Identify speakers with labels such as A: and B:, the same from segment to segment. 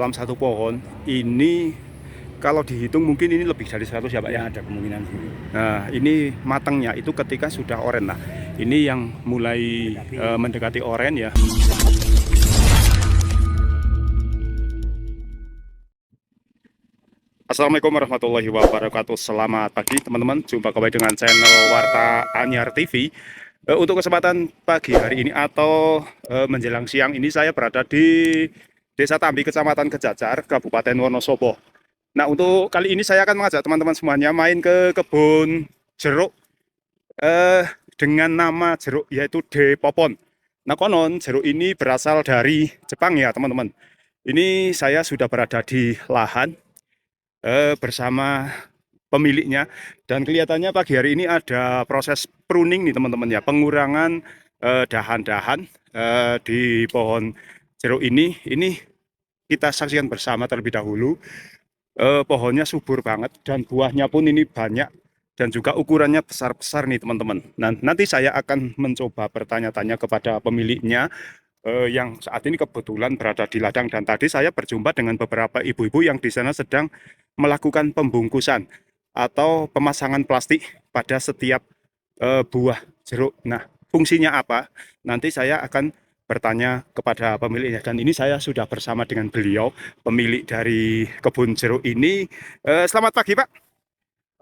A: Dalam satu pohon ini kalau dihitung mungkin ini lebih dari 100 ya Pak ya?
B: Ada kemungkinan sih.
A: Nah ini matangnya itu ketika sudah oren. Nah ini yang mulai mendekati oren ya. Assalamualaikum warahmatullahi wabarakatuh. Selamat pagi teman-teman, jumpa kembali dengan channel Warta Anyar TV. Untuk kesempatan pagi hari ini atau menjelang siang ini saya berada di Desa Tambi, Kecamatan Kejajar, Kabupaten Wonosobo. Nah, untuk kali ini saya akan mengajak teman-teman semuanya main ke kebun jeruk dengan nama jeruk yaitu De Popon. Nah, konon jeruk ini berasal dari Jepang ya, teman-teman. Ini saya sudah berada di lahan bersama pemiliknya, dan kelihatannya pagi hari ini ada proses pruning nih teman-teman ya, pengurangan dahan-dahan di pohon jeruk ini. Ini kita saksikan bersama terlebih dahulu. Pohonnya subur banget dan buahnya pun ini banyak dan juga ukurannya besar-besar nih teman-teman. Nah, nanti saya akan mencoba bertanya-tanya kepada pemiliknya yang saat ini kebetulan berada di ladang, dan tadi saya berjumpa dengan beberapa ibu-ibu yang di sana sedang melakukan pembungkusan atau pemasangan plastik pada setiap buah jeruk. Nah, fungsinya apa? Nanti saya akan bertanya kepada pemiliknya, dan ini saya sudah bersama dengan beliau, pemilik dari kebun jeruk ini. Selamat pagi Pak.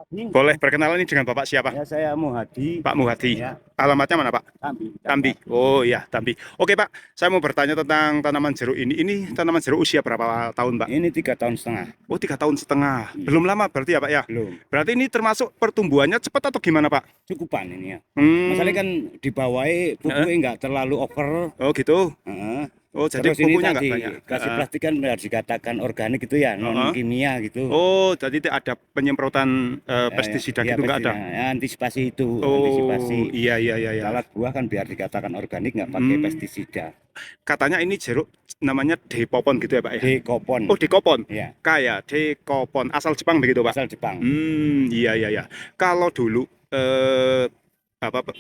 A: Boleh perkenalan ini dengan Bapak siapa?
B: Ya, saya Muhadi.
A: Pak Muhadi.
B: Ya,
A: Alamatnya mana Pak?
B: Tambi.
A: Tambi. Oh ya, Tambi. Oke Pak, saya mau bertanya tentang tanaman jeruk ini. Ini tanaman jeruk usia berapa tahun Pak?
B: Ini 3,5 tahun.
A: Oh, 3 tahun setengah. Belum lama berarti ya Pak ya?
B: Belum.
A: Berarti ini termasuk pertumbuhannya cepat atau gimana Pak?
B: Cukupan ini ya.
A: Hmm.
B: Masalahnya kan di bawahnya pupuknya nggak terlalu over.
A: Oh gitu.
B: Heeh.
A: Oh, jadi
B: Terus ini
A: pupuknya nggak
B: tadi
A: banyak.
B: kasih plastik kan harus dikatakan organik gitu ya, non kimia gitu.
A: Oh, jadi tidak ada penyemprotan pestisida
B: Ya,
A: gitu, nggak ada?
B: ya, antisipasi itu,
A: Oh,
B: antisipasi.
A: iya iya iya.
B: Salad buah kan biar dikatakan organik nggak pakai pestisida.
A: Katanya ini jeruk namanya De Popon gitu ya Pak ya?
B: De Kopon.
A: Oh, De Kopon.
B: Ya,
A: Kayak De Kopon asal Jepang begitu Pak?
B: asal Jepang.
A: Iya iya iya. Kalau dulu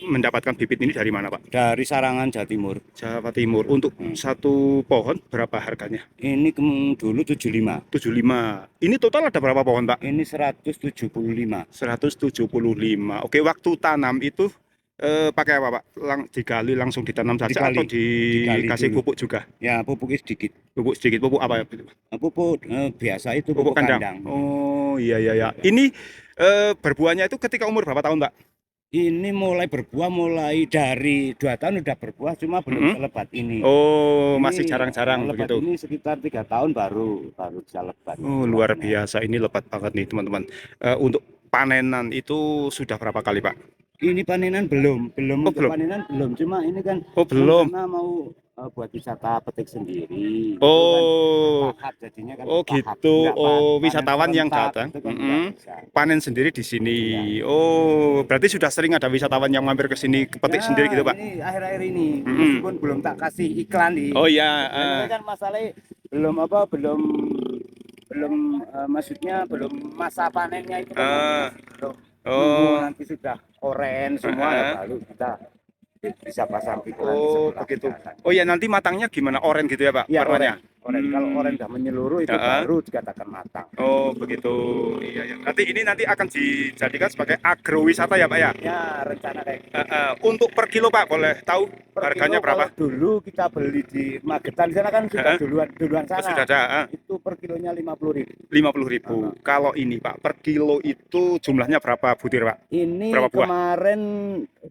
A: mendapatkan bibit ini dari mana Pak?
B: Dari Sarangan, Jawa Timur.
A: Jawa Timur. Untuk satu pohon berapa harganya?
B: Ini dulu 75.
A: 75. Ini total ada berapa pohon Pak?
B: Ini 175.
A: 175. Oke, waktu tanam itu pakai apa Pak? Digali langsung ditanam saja
B: Digali.
A: atau dikasih
B: Dulu.
A: pupuk juga?
B: Ya, pupuknya sedikit.
A: Pupuk sedikit, pupuk apa ya?
B: Pupuk biasa itu
A: Pupuk
B: pupuk
A: kandang.
B: kandang.
A: Oh iya iya iya. Ini berbuahnya itu ketika umur berapa tahun Pak?
B: Ini mulai berbuah mulai dari 2 tahun udah berbuah, cuma belum selebat ini.
A: Oh,
B: Ini
A: masih jarang-jarang
B: lebat
A: begitu.
B: ini sekitar 3 tahun baru bisa lebat.
A: Oh, luar biasa. Ini lebat banget nih teman-teman. Untuk panenan itu sudah berapa kali Pak?
B: Ini panenan belum
A: Oh, belum.
B: panenan belum, cuma ini kan
A: belum.
B: karena mau buat wisata petik sendiri.
A: Oh,
B: Itu kan jadinya kan
A: oh gitu. Oh, wisatawan yang datang panen sendiri di sini.
B: Ya.
A: Oh, berarti sudah sering ada wisatawan yang mampir ke sini petik sendiri gitu Pak?
B: Ini akhir-akhir ini, meskipun belum tak kasih iklan di.
A: Oh ya.
B: Kan masalahnya belum maksudnya belum masa panennya itu kan belum. Nanti sudah oren semua ya baru kita bisa pasang iklan di sebelah.
A: Begitu. Oh ya, nanti matangnya gimana? Oren gitu ya Pak?
B: Ya,
A: Warnanya.
B: oren. Kalau oren sudah menyeluruh itu baru dikatakan matang.
A: Oh begitu. Iya ya. Nanti ini akan dijadikan sebagai agrowisata ya Pak ya?
B: Ya, rencana kayak gitu.
A: Untuk per kilo Pak, boleh tahu harganya berapa?
B: Dulu kita beli di Magetan, di sana kan sudah duluan sana.
A: Sudah ada.
B: Itu per kilonya 50.000.
A: 50.000. Kalau ini Pak, per kilo itu jumlahnya berapa butir Pak?
B: Ini
A: berapa buah?
B: Kemarin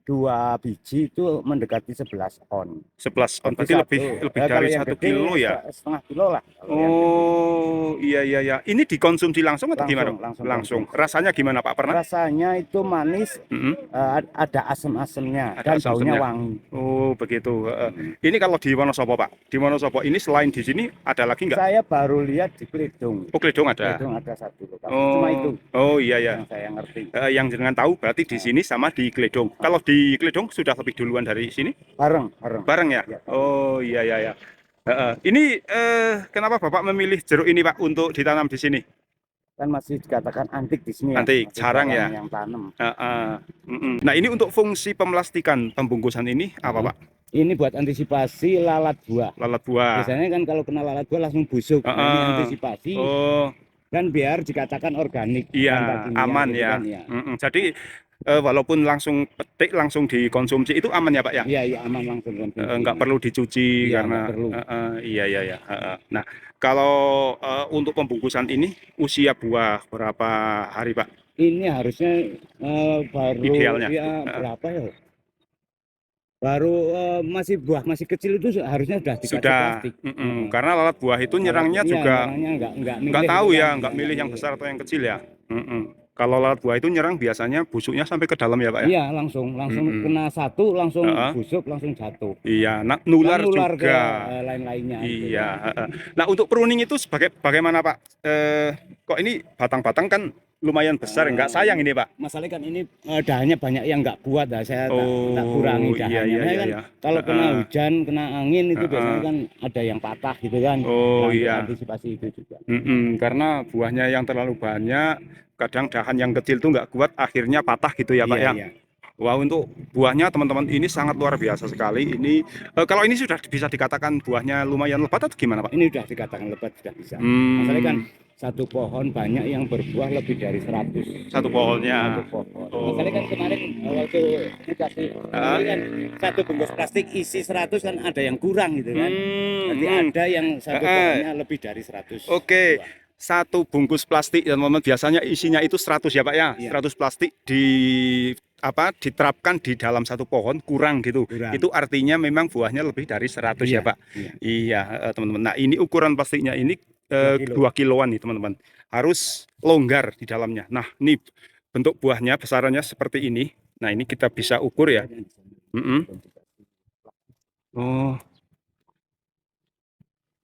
B: 2 biji itu mendekati 11 on.
A: 11 on, berarti lebih dari 1 kilo ya?
B: Setengah kilo lah.
A: Oh iya iya iya. Ini dikonsumsi langsung atau gimana? Langsung. Rasanya gimana Pak? Pernah?
B: Rasanya itu manis, ada asam-asamnya dan baunya wangi.
A: Oh begitu. Ini kalau di Wonosobo Pak, di Wonosobo ini selain di sini ada lagi nggak?
B: Saya baru lihat di Kledong.
A: Oh, Kledong ada.
B: Kledong ada 1 lokasi. Cuma itu.
A: Oh iya ya.
B: Yang saya ngerti.
A: Yang jangan tahu berarti di sini sama di Kledong. Kalau di Kledong sudah lebih duluan dari sini?
B: Bareng
A: Ya? Oh iya iya ya. Ini kenapa Bapak memilih jeruk ini Pak untuk ditanam di sini?
B: kan masih dikatakan antik di sini ya.
A: Antik,
B: Masih
A: jarang ya.
B: yang tanam.
A: Nah, ini untuk fungsi pemelastikan pembungkusan ini apa, Pak?
B: Ini buat antisipasi lalat buah.
A: Lalat buah.
B: Biasanya kan kalau kena lalat buah langsung busuk. Nah, ini antisipasi.
A: Oh,
B: Dan biar dikatakan organik tanpa
A: iya,
B: kimia
A: aman
B: gitu
A: ya.
B: kan ya.
A: Jadi walaupun langsung petik langsung dikonsumsi itu aman ya, Pak ya?
B: Iya, iya aman langsung konsumsi.
A: Nggak perlu dicuci
B: Iya,
A: karena
B: nggak perlu.
A: iya iya ya. Nah, kalau untuk pembungkusan ini usia buah berapa hari, Pak?
B: Ini harusnya baru
A: Idealnya.
B: ya berapa ya? Baru masih kecil itu harusnya sudah dikasih
A: Sudah,
B: plastik.
A: karena lalat buah itu nyerangnya
B: Iya,
A: juga
B: nyerangnya nggak
A: nggak
B: milih
A: tahu
B: gitu
A: ya,
B: kan.
A: nggak
B: Iya,
A: milih yang besar atau yang kecil ya. Kalau lalat buah itu nyerang biasanya busuknya sampai ke dalam ya, Pak ya?
B: Iya, langsung
A: Mm-mm.
B: kena satu langsung
A: Heeh.
B: busuk langsung jatuh.
A: Iya, nah,
B: Dan
A: nular
B: nular ke
A: juga.
B: lain-lainnya gitu
A: Iya.
B: kan.
A: Nah, untuk pruning itu bagaimana, Pak? Kok ini batang-batang kan lumayan besar, nggak sayang ini, Pak?
B: Masalahnya kan ini dahannya banyak yang nggak kuat, saya tak kurangi
A: Oh, iya
B: dahannya.
A: iya
B: Nah,
A: iya
B: kan
A: iya.
B: kalau kena
A: Heeh,
B: hujan, kena angin itu biasanya
A: heeh.
B: kan ada yang patah gitu kan.
A: Oh
B: Nah, untuk
A: iya.
B: antisipasi itu juga.
A: Karena buahnya yang terlalu banyak, kadang dahan yang kecil tuh nggak kuat, akhirnya patah gitu ya, Pak
B: Iya,
A: ya.
B: iya.
A: Wah, untuk buahnya teman-teman ini sangat luar biasa sekali. Ini kalau ini sudah bisa dikatakan buahnya lumayan lebat atau gimana, Pak?
B: Ini sudah dikatakan lebat sudah bisa. Masalahnya kan
A: Hmm,
B: satu pohon banyak yang berbuah lebih dari 100.
A: satu pohonnya.
B: Satu pohon. Masalahnya kan
A: Oh,
B: kemarin waktu dikasih ini kan satu bungkus plastik isi 100 kan ada yang kurang gitu kan. Berarti ada yang satu pohonnya lebih dari 100
A: Oke.
B: buah.
A: Satu bungkus plastik ya teman-teman, biasanya isinya itu 100 ya, Pak ya.
B: Iya.
A: 100 plastik diterapkan di dalam satu pohon kurang gitu.
B: Kurang.
A: Itu artinya memang buahnya lebih dari 100 ya,
B: Iya,
A: Pak.
B: iya.
A: Iya, teman-teman. Nah, ini ukuran plastiknya ini
B: 2 kilo.
A: 2 kiloan nih, teman-teman. Harus longgar di dalamnya. Nah, ini bentuk buahnya besarannya seperti ini. Nah, ini kita bisa ukur ya. Oh.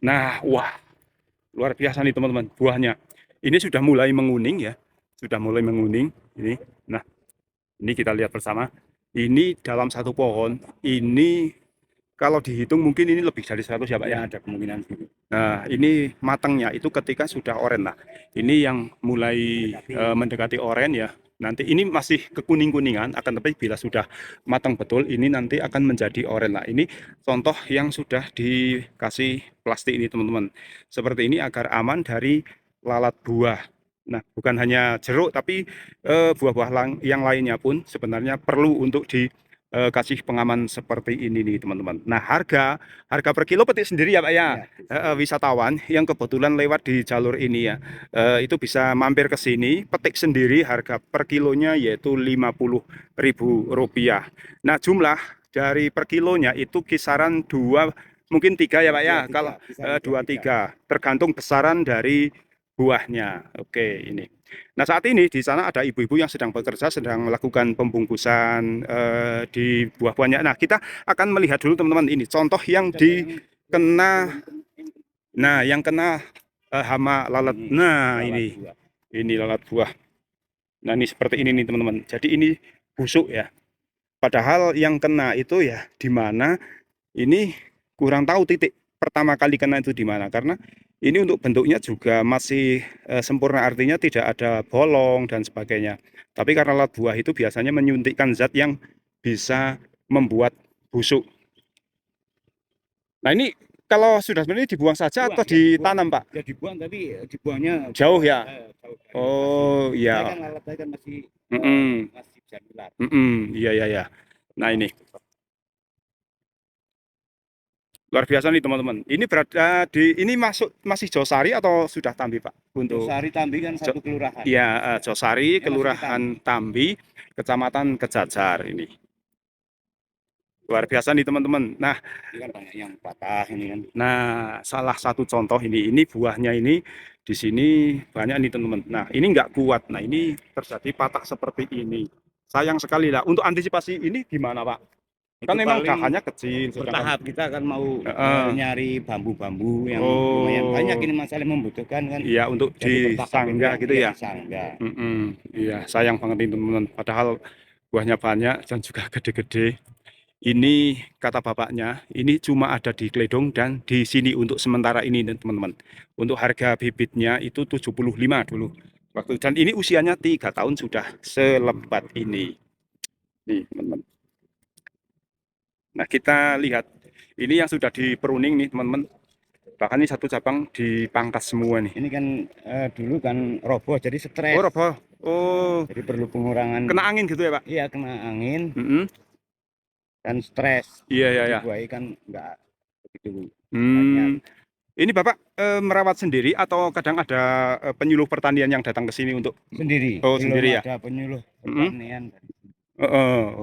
A: Nah, wah, luar biasa nih teman-teman buahnya. Ini sudah mulai menguning ya. Sudah mulai menguning ini. Nah, ini kita lihat bersama. Ini dalam satu pohon, ini kalau dihitung mungkin ini lebih dari 100 ya, Pak ya.
B: Ya, ada kemungkinan gitu.
A: Nah, ini matangnya itu ketika sudah oren lah. Ini yang mulai mendekati oren ya. Nanti ini masih kekuning-kuningan, akan tapi bila sudah matang betul, ini nanti akan menjadi oren lah. Ini contoh yang sudah dikasih plastik ini, teman-teman. Seperti ini agar aman dari lalat buah. Nah, bukan hanya jeruk, tapi buah-buah yang lainnya pun sebenarnya perlu untuk dikasih pengaman seperti ini nih, teman-teman. Nah, harga per kilo petik sendiri ya, Pak ya. Wisatawan yang kebetulan lewat di jalur ini ya, itu bisa mampir ke sini, petik sendiri, harga per kilonya yaitu Rp50.000. Nah, jumlah dari per kilonya itu kisaran 2 mungkin 3 ya, Pak ya. Kalau 2-3 tergantung besaran dari buahnya. Oke, ini. Nah, saat ini di sana ada ibu-ibu yang sedang bekerja, sedang melakukan pembungkusan di buah-buahnya. Nah, kita akan melihat dulu teman-teman ini contoh yang dikena. Nah, yang kena hama lalat. Nah, ini lalat buah. Nah, ini seperti ini nih teman-teman. Jadi ini busuk ya. Padahal yang kena itu ya di mana, ini kurang tahu titik pertama kali kena itu di mana, karena ini untuk bentuknya juga masih sempurna, artinya tidak ada bolong dan sebagainya. Tapi karena lalat buah itu biasanya menyuntikkan zat yang bisa membuat busuk. Nah, ini kalau sudah sebenarnya dibuang saja atau ditanam, Pak?
B: Ya dibuang, tapi dibuangnya
A: Jauh ya?
B: jauh dari
A: Oh
B: lokasi.
A: iya.
B: Kan lalat kan masih bisa nular.
A: Iya iya ya. Nah, ini luar biasa nih teman-teman. Ini berada ini masih Josari atau sudah Tambi, Pak? Untuk
B: Josari Tambi kan satu kelurahan.
A: ya, Josari,
B: Ya,
A: Kelurahan Tambi, Kecamatan Kejajar ini. Luar biasa nih teman-teman. Nah,
B: ini kan banyak yang patah ini kan.
A: Nah, salah satu contoh ini buahnya ini di sini banyak nih teman-teman. Nah, ini nggak kuat. Nah, ini terjadi patah seperti ini. Sayang sekali lah. Untuk antisipasi ini gimana, Pak? Kan memang dahannya kecil.
B: Bertahap kita akan mau nyari bambu-bambu yang lumayan banyak, ini masalah membutuhkan kan.
A: Iya, untuk disangga gitu ya.
B: Disangga.
A: Iya, sayang banget ini teman-teman. Padahal buahnya banyak dan juga gede-gede. Ini kata bapaknya, ini cuma ada di Kledong dan di sini untuk sementara ini teman-teman. Untuk harga bibitnya itu 75 dulu. Waktu dan ini usianya 3 tahun sudah selebat ini. Nih, teman-teman. Nah, kita lihat ini yang sudah diperuning nih, teman-teman. Bahkan ini satu cabang dipangkas semua nih.
B: Ini kan dulu kan roboh jadi
A: Oh,
B: stres.
A: roboh. Oh,
B: Jadi perlu pengurangan.
A: kena angin gitu ya, Pak?
B: Iya, kena angin
A: Mm-mm.
B: dan stres.
A: Iya, iya,
B: Jadi
A: ya.
B: buaya kan nggak begitu banyak.
A: Ini Bapak merawat sendiri atau kadang ada penyuluh pertanian yang datang ke sini untuk
B: Sendiri,
A: oh
B: belum
A: sendiri ya?
B: ada penyuluh
A: Mm-mm.
B: pertanian.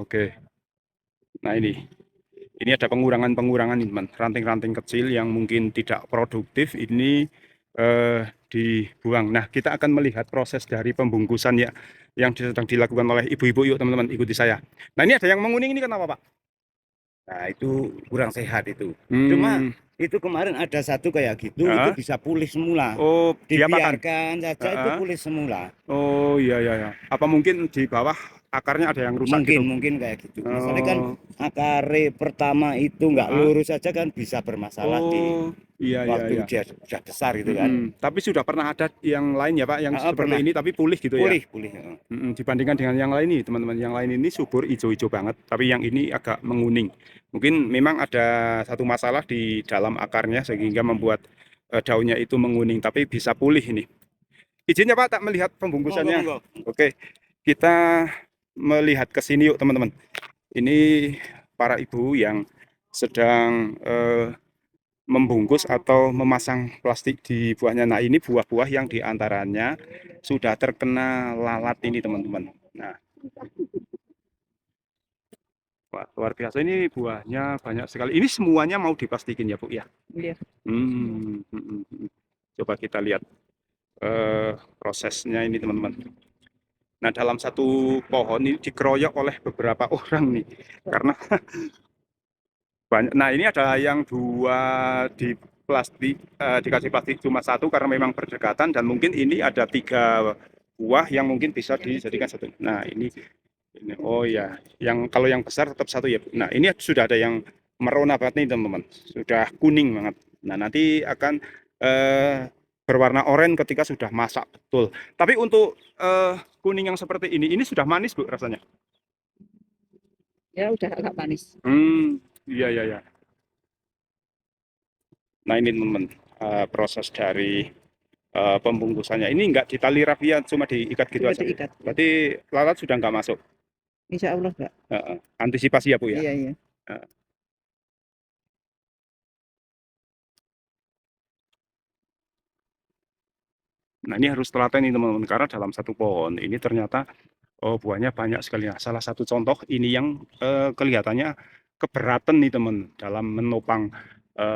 A: Oke. Nah ini ada pengurangan-pengurangan nih, teman. Ranting-ranting kecil yang mungkin tidak produktif ini dibuang. Nah, kita akan melihat proses dari pembungkusan ya yang sedang dilakukan oleh ibu-ibu. Yuk teman-teman ikuti saya. Nah, ini ada yang menguning ini kenapa, Pak?
B: Nah, itu kurang sehat itu. Cuma
A: Hmm,
B: itu kemarin ada satu kayak gitu, itu
A: ah.
B: bisa pulih semula.
A: Oh, diapakan?
B: Dibiarkan saja itu
A: Ah, ah.
B: pulih semula.
A: Oh iya iya ya. Apa mungkin di bawah akarnya ada yang rusak gitu?
B: Mungkin kayak gitu. Masalahnya kan
A: Oh,
B: akar pertama itu nggak
A: ah, ah.
B: lurus saja kan bisa bermasalah di
A: Oh iya iya
B: waktu
A: iya.
B: dia sudah besar itu kan.
A: Tapi sudah pernah ada yang lain ya Pak, yang seperti
B: Pernah
A: ini tapi pulih gitu ya?
B: pulih. Heeh.
A: Dibandingkan dengan yang lain nih teman-teman, yang lain ini subur hijau-hijau banget, tapi yang ini agak menguning. Mungkin memang ada satu masalah di dalam akarnya sehingga membuat daunnya itu menguning, tapi bisa pulih ini. Izinnya Pak, tak melihat
B: Monggo,
A: pembungkusannya.
B: monggo.
A: Oke, kita melihat ke sini yuk teman-teman. Ini para ibu yang sedang membungkus atau memasang plastik di buahnya. Nah, ini buah-buah yang diantaranya sudah terkena lalat ini teman-teman. Nah, wah, luar biasa ini buahnya banyak sekali. Ini semuanya mau diplastikin ya Bu ya?
C: Iya.
A: Coba kita lihat prosesnya ini teman-teman. Nah, dalam satu pohon ini dikeroyok oleh beberapa orang nih, karena banyak. Nah, ini ada yang dua di plastik, dikasih plastik cuma satu karena memang berdekatan, dan mungkin ini ada 3 buah yang mungkin bisa dijadikan satu. Nah, ini oh ya, yang kalau yang besar tetap satu ya. Nah, ini sudah ada yang merona banget nih teman-teman, sudah kuning banget. Nah, nanti akan berwarna oranye ketika sudah masak betul. Tapi untuk kuning yang seperti ini sudah manis Bu rasanya.
C: Ya udah agak manis.
A: Iya iya ya. Nah ini teman-teman proses dari pembungkusannya. Ini enggak ditali rapian, cuma diikat gitu
C: Cuma
A: aja.
C: diikat.
A: Berarti lalat sudah enggak masuk.
C: Insya Allah enggak.
A: Antisipasi ya Bu ya.
C: Iya iya.
A: Heeh. Nah ini harus telaten nih teman-teman, karena dalam satu pohon ini ternyata buahnya banyak sekali. Nah, salah satu contoh ini yang kelihatannya keberatan nih teman dalam menopang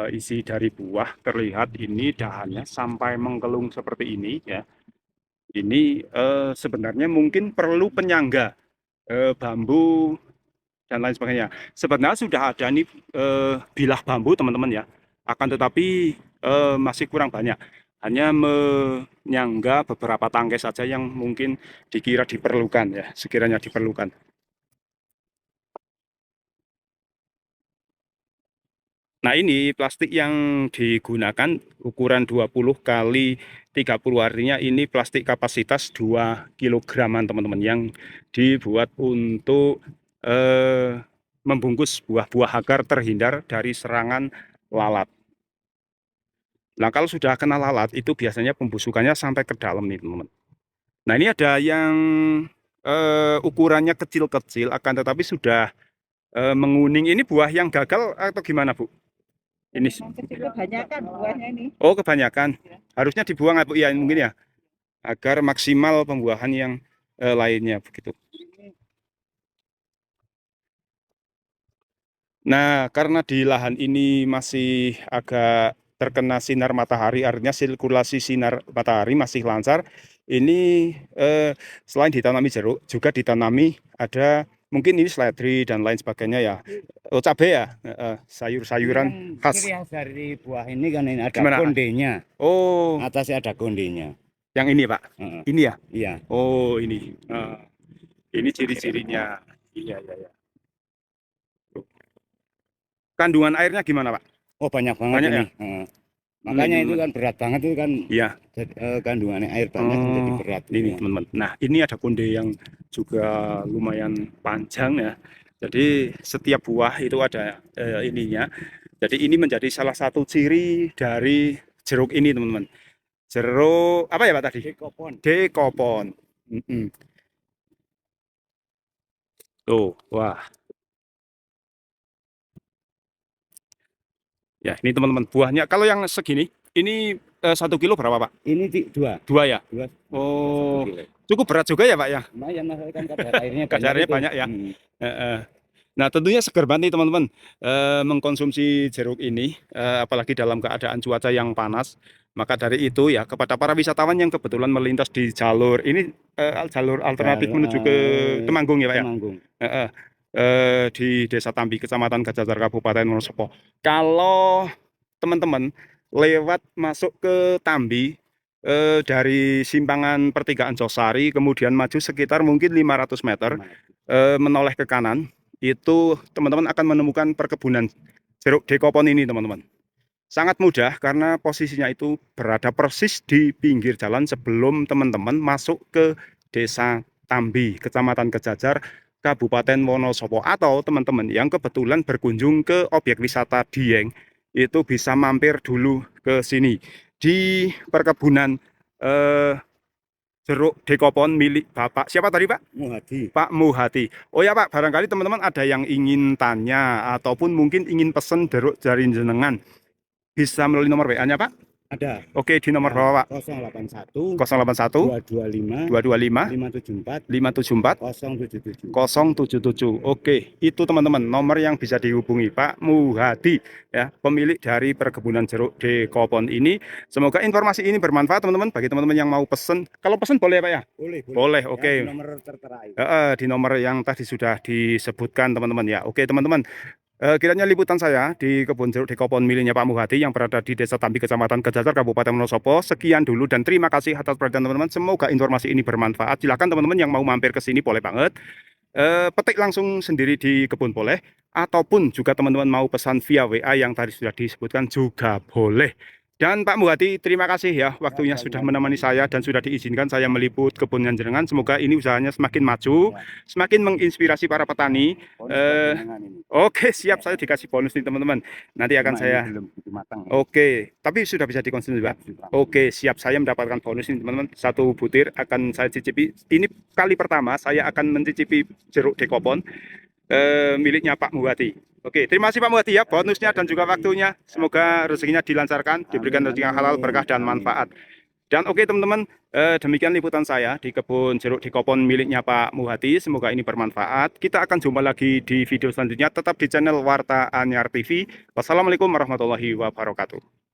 A: isi dari buah. Terlihat ini dahannya sampai mengkelung seperti ini ya. Ini sebenarnya mungkin perlu penyangga bambu dan lain sebagainya. Sebenarnya sudah ada nih bilah bambu teman-teman ya. Akan tetapi masih kurang banyak. Hanya menyangga beberapa tangkai saja yang mungkin dikira diperlukan ya, sekiranya diperlukan. Nah, ini plastik yang digunakan ukuran 20 kali 30, artinya ini plastik kapasitas 2 kilograman teman-teman, yang dibuat untuk membungkus buah-buah agar terhindar dari serangan lalat. Nah, kalau sudah kena lalat itu biasanya pembusukannya sampai ke dalam nih teman-teman. Nah, ini ada yang ukurannya kecil-kecil akan tetapi sudah menguning. Ini buah yang gagal atau gimana Bu? Ini
C: Kecil kebanyakan buahnya ini.
A: oh kebanyakan, harusnya dibuang Bu ya mungkin ya, agar maksimal pembuahan yang lainnya begitu. Nah, karena di lahan ini masih agak terkena sinar matahari, artinya sirkulasi sinar matahari masih lancar. Ini selain ditanami jeruk, juga ditanami ada mungkin ini seledri dan lain sebagainya ya. Oh, cabai ya, sayur-sayuran khas.
B: Ciri khas dari buah ini kan ini ada
A: Gimana?
B: kondenya.
A: Oh,
B: Atasnya ada kondenya.
A: yang ini Pak.
B: Heeh.
A: Ini ya.
B: Iya.
A: Oh, ini. Ini ciri-cirinya. Iya, iya, iya. Kandungan airnya gimana Pak?
B: Oh, banyak banget
A: Banyak
B: ini.
A: ya?
B: Heeh. Makanya itu kan berat banget itu kan,
A: Iya,
B: kandungannya air banyak jadi berat.
A: ini
B: ya.
A: teman-teman. Nah, ini ada konde yang juga lumayan panjang ya. Jadi setiap buah itu ada ininya. Jadi ini menjadi salah satu ciri dari jeruk ini teman-teman. Jeruk apa ya Pak tadi?
B: Dekopon.
A: Dekopon. Mm-mm. Tuh, wah. Ya, ini teman-teman buahnya. Kalau yang segini, ini 1 kilo berapa Pak?
B: Ini dua.
A: Dua ya?
B: Dua.
A: Oh,
B: 1 kilo.
A: cukup berat juga ya Pak ya?
B: Lumayan mas kan kadar airnya
A: Kadarnya
B: itu.
A: banyak ya.
B: Hmm.
A: Eh, Nah, tentunya segar banget nih teman-teman mengkonsumsi jeruk ini, apalagi dalam keadaan cuaca yang panas. Maka dari itu ya, kepada para wisatawan yang kebetulan melintas di jalur ini, jalur alternatif menuju ke Temanggung ya Pak ya?
B: Temanggung.
A: Di Desa Tambi, Kecamatan Gajajar, Kabupaten Wonosobo. Kalau teman-teman lewat masuk ke Tambi, dari simpangan pertigaan Josari, kemudian maju sekitar mungkin 500 meter, menoleh ke kanan, itu teman-teman akan menemukan perkebunan jeruk dekopon ini teman-teman. Sangat mudah karena posisinya itu berada persis di pinggir jalan sebelum teman-teman masuk ke Desa Tambi, Kecamatan Kejajar, Kabupaten Wonosobo. Atau teman-teman yang kebetulan berkunjung ke objek wisata Dieng, itu bisa mampir dulu ke sini di perkebunan jeruk dekopon milik Bapak siapa tadi Pak?
B: Muhadi.
A: Pak Muhati. Oh ya Pak, barangkali teman-teman ada yang ingin tanya ataupun mungkin ingin pesen jeruk dari jenengan, bisa melalui nomor WA-nya Pak?
B: Ada.
A: Oke, di nomor berapa Pak?
B: 081
A: 081
B: 225
A: 225
B: 574
A: 574
B: 077.
A: 077. Oke, itu teman-teman nomor yang bisa dihubungi Pak Muhadi ya, pemilik dari perkebunan jeruk dekopon ini. Semoga informasi ini bermanfaat teman-teman bagi teman-teman yang mau pesen. Kalau pesen boleh ya Pak ya?
B: Boleh.
A: Boleh,
B: Ya,
A: oke.
B: di nomor tertera itu.
A: Di nomor yang tadi sudah disebutkan teman-teman ya. Oke teman-teman, kiranya liputan saya di kebun jeruk dekopon miliknya Pak Muhati yang berada di Desa Tambi, Kecamatan Kejajar, Kabupaten Wonosobo. Sekian dulu dan terima kasih atas perhatian teman-teman. Semoga informasi ini bermanfaat. Silakan teman-teman yang mau mampir ke sini boleh banget. Petik langsung sendiri di kebun boleh, ataupun juga teman-teman mau pesan via WA yang tadi sudah disebutkan juga boleh. Dan Pak Muhati, terima kasih ya waktunya sudah menemani saya dan sudah diizinkan saya meliput kebun jenengan. Semoga ini usahanya semakin maju, semakin menginspirasi para petani. Oke, siap, saya dikasih bonus nih teman-teman. Nanti akan saya.
B: Belum begitu matang.
A: Oke, tapi sudah bisa dikonsumsi Pak. Oke, siap, saya mendapatkan bonus ini teman-teman. 1 butir akan saya cicipi. Ini kali pertama saya akan mencicipi jeruk dekopon miliknya Pak Muhati. Oke, terima kasih Pak Muhati ya bonusnya dan juga waktunya. Semoga rezekinya dilancarkan, diberikan rezeki yang halal, berkah dan manfaat. Dan oke teman-teman, demikian liputan saya di kebun jeruk dekopon miliknya Pak Muhati. Semoga ini bermanfaat. Kita akan jumpa lagi di video selanjutnya. Tetap di channel Warta Anyar TV. Wassalamualaikum warahmatullahi wabarakatuh.